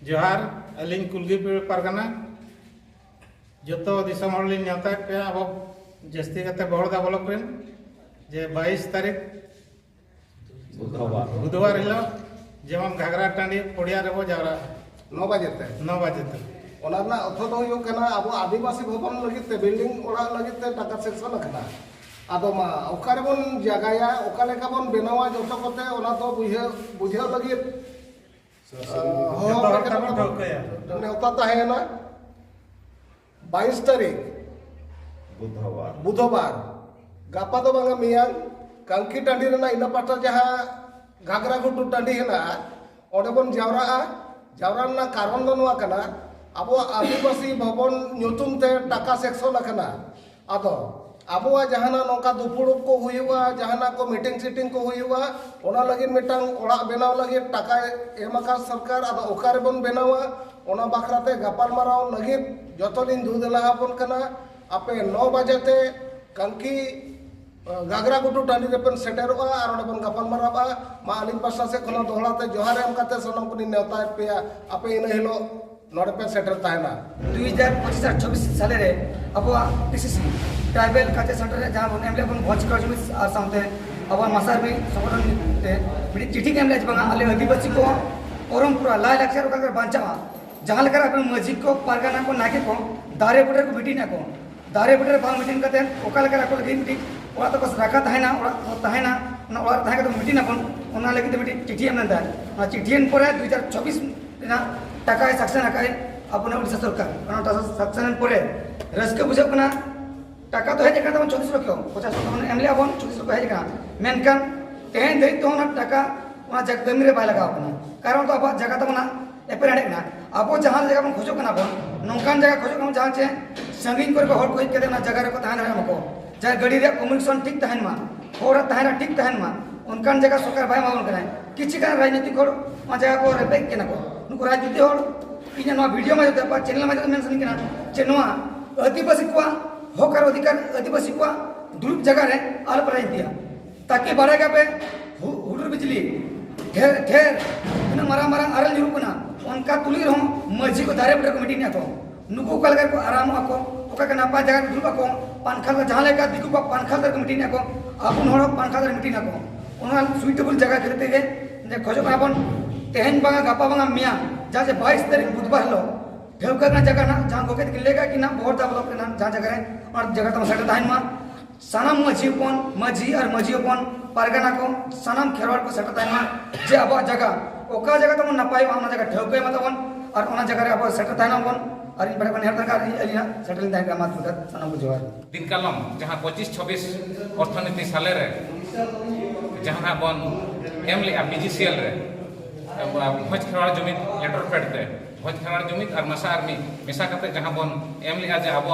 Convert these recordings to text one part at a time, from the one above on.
जोहार अलिंग कुलगीपुर परगना जो दिसम नेवता पे अब जस्ती बड़दा ब्लॉक जे 22 तारीख बुधवार हिलो जेमन घाघरा टाँडी पड़िया रेबो जावरा 9 बजे 9 बजे अर्थ दो अब आदिवासी भवन लगे बिल्डिंग ओड़ा लगे टाका सेक्शन अदो मा बन जगाया बन बनावा जो बुझे लगे नेवता 22 तारीख बुधवार गापा तो बांगा मियां कांकी टाँडी इन पाटा जहाँ घाघरा घुटू टाँडी है बन जावरा कारण दो अब आदिवासी भवन नुतुम ते टाका सेक्शन अदो अब जहाना नौका दुपुड़ुब को हुआ जहाना को मीटिंग सीटिंग को हुआ ओना लगे मिटांग ओड़ा बनाव लगे टाका एमका सरकार अदो ओकारे बन बनावा ओना बाखराते गापाल माराव लगे जतो दिन दूध लाहापन कना आपे 9 बजे कांकी घाघरा गुटू टाँडी रेपन सेटेरोआ और ओडे बन गापाल मारावा मा आलिन पासा से खना दोहराते जोहार एम काते सनम को नेवता पेया आपे इन हिलो नोडे पे सेटर ताहेना 2025-24 साले रे अबवा टीसीसी ट्राइबल काचे सेंटर रे जहां बन एमले बन भोज कर जुमिस आ सामते अबवा मासार में संगठन ते बिडी चिठी केम लेज बंगा अले आदिवासी को परंपरा लाय लक्षर का बांचावा जहां लेकर अपन मस्जिद को पारगाना को नाके को दारे बुटर को बिटी ना को दारे बुटर बांग मीटिंग करते ओका लेकर को लगी मीटिंग ओरा तो बस रखा ताहेना ना ओरा ताहे को मीटिंग अपन ओना लगी तो बिटी चिठी एम नंदा ना चिठीन परे 2024 ना टाका सक्सेन आकाय अपना उड़ीसा सरकार सक्सेन परे रसके बुझे कना टाका तो हेज कना 34 लाख 50 लाख एमले अपन 34 लाख हेज कना मेनकान तेन दे तो ना टाका ओना जग कमी रे बाय लगा अपना कारण तो अब जगह तो ना एपर हेड कना अब जहां जगह बन खोजो कना बन नौकान जगह खोजो कना जहां चे संगीन कर को हर कोई के ना जगह रे को ताहन रे मको जहां गड़ी रे कम्युनिकेशन ठीक ताहन मा और ताहन ठीक ताहन मा उनकान जगह सरकार बाय मावन कना किछि का राजनीतिक हर मा जगह को रेबेक केना को नुको राजनीति हर इना नो वीडियो में जो चैनल में मेंशन केना जे नो आदिवासी को होकर अधिकार आदिवासी को दुरुप जगह रे आल पर दिया ताकि बारेगा पे हुडुर बिजली ढेर ढेर इन मारा मारा आरल जुरुकना उनका तुली रहो मस्जिद को दारे बटर कमेटी ने तो नुको कलगर को आराम को ओका के नापा जगह दुरुप को पानखाल जहां लेका दिकु को पानखाल कमेटी ने को आपन होड़ पानखाल कमेटी ने को ओना सुइटेबल जगह करते गे जे खोजो अपन तेहन बांगा गापा बांगा मियां जहां से 22 तारीख बुधवार लो ठेवका ना जगह ना जहां गोके लेगा कि ना बहुत डेवलप के ना जहां जगह है और जगह तो सेट दाइन मा सनम मजी और मजीपन पारगाना को सनम खेरवाड़ को सेट दाइन मा जे अब जगह ओका जगह तो नपाई ओना जगह ठेवके मतबन और ओना जगह रे अब सेट दाइन बन और इन बड़े बन हेर सरकार अलिना सेटल दाइन का मात फुटत सनम को जोहार दिन कालम जहां 25-26 अर्थनीति साले रे जहां बन एम लिया बीजीसीएल रे भोज खेवाड़ जुमित लेटर पेडते भोज खेवाड़ जुमित और मसा आर्मी मेसा करते जहां बन एम लिया जे अब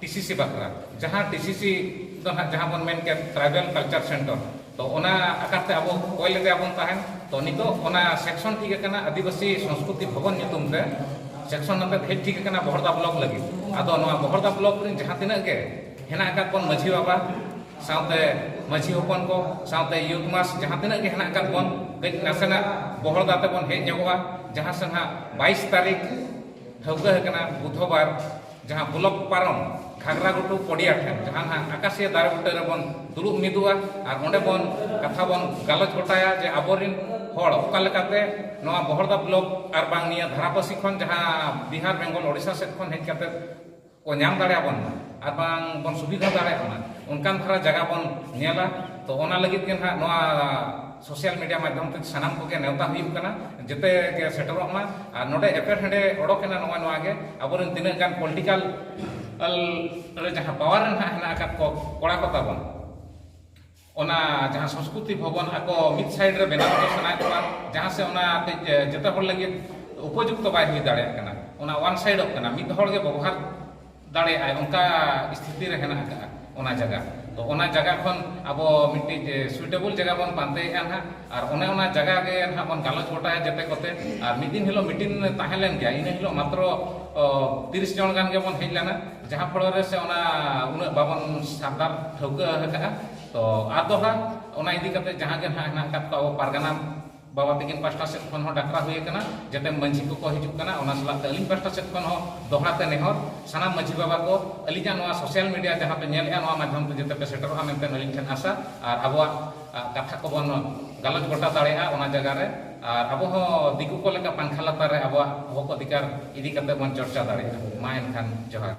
टीसीसी बकरा जहां टीसीसी तो जहां बन मेन के ट्राइबल कल्चर सेंटर तो ओना आकारते अब कोई लगे अब ताहन तो नितो ओना सेक्शन ठीक है आदिवासी संस्कृति भवन नुतुम ते सेक्शन नते हेज ठीक है बहरदा ब्लॉक लगी आदो नवा बहरदा ब्लॉक रे जहां तिना के हेना आकार बन मझी बाबा साउते मझी होपन को साउते यूथ मास जहां तिना के हेना आकार बन कई नासेना बहरदा ते बन हेज न्योगा जहां से ना 22 तारीख ठौका है बुधवार जहां ब्लॉक पारम घाघरा गुटू पड़िया ठेन जहां आकाशीय दारे बुटे रे बन दुरुब मिदुआ और ओंडे बन कथा बन गालच गोटाया जे आबोरिन हड़ ओका लेकाते नवा बहरदा ब्लॉक और बांग निया धारापासी खन जहां बिहार बेंगल ओडिशा से खन हेज काते को नाम दाड़े बन और बांग बन सुविधा दाड़े कना उनकान धारा जगह बन नेला तो ओना लगित के ना नवा सोशल मीडिया माध्यम ते सनाम को के नेवता हुई कना जते के सेटरोक मा और नोडे एपेर हेडे ओडोकेना नवा नवा के अबोरन तिना गान पॉलिटिकल जहां पावर ना हेना का को कोड़ा को ताबन ओना जहां संस्कृति भवन आको मिड साइड रे बेना को सनाय तो जहां से ओना जते हर लगे उपयुक्त बाय हुई दाड़े कना ओना वन साइड ऑफ कना मिड हर के व्यवहार दाड़े आय उनका स्थिति रे हेना का ओना जगह तो ओना जगह खन अब मिट्टी सुइटेबल जगह बन पाते ना और ओना जगह के ना बन गालच गोटाया जते कोते और मिद दिन हिलो मीटिंग ताहेलेन गया इन हिलो मात्र 30 जन गान के बन हेज लेना जहां फल रे से ओना उन बाबन सादार ठौका हका तो आदोहा ओना इदी कते जहां के ना का पारगाना बाबा तकिन पास्टा सेट खन हो डाकरा हुए कना जते मंझी को हिजुक कना ओना सलाते अलिन पास्टा सेट खन हो दोहराते नेहर साना मंझी बाबा को अलिजा नोआ सोशल मीडिया जहां पे नेल नोआ माध्यम ते जते पे सेटरो मेनते अलिन ठन आशा और अबवा कथा को बन गलत गोटा दाड़ेआ ओना जगह रे और अब हो दिकु को लेका पंखा लतार रे अबवा हक अधिकार इदी कते बन चर्चा दाड़ेआ मा एनखान जोहार।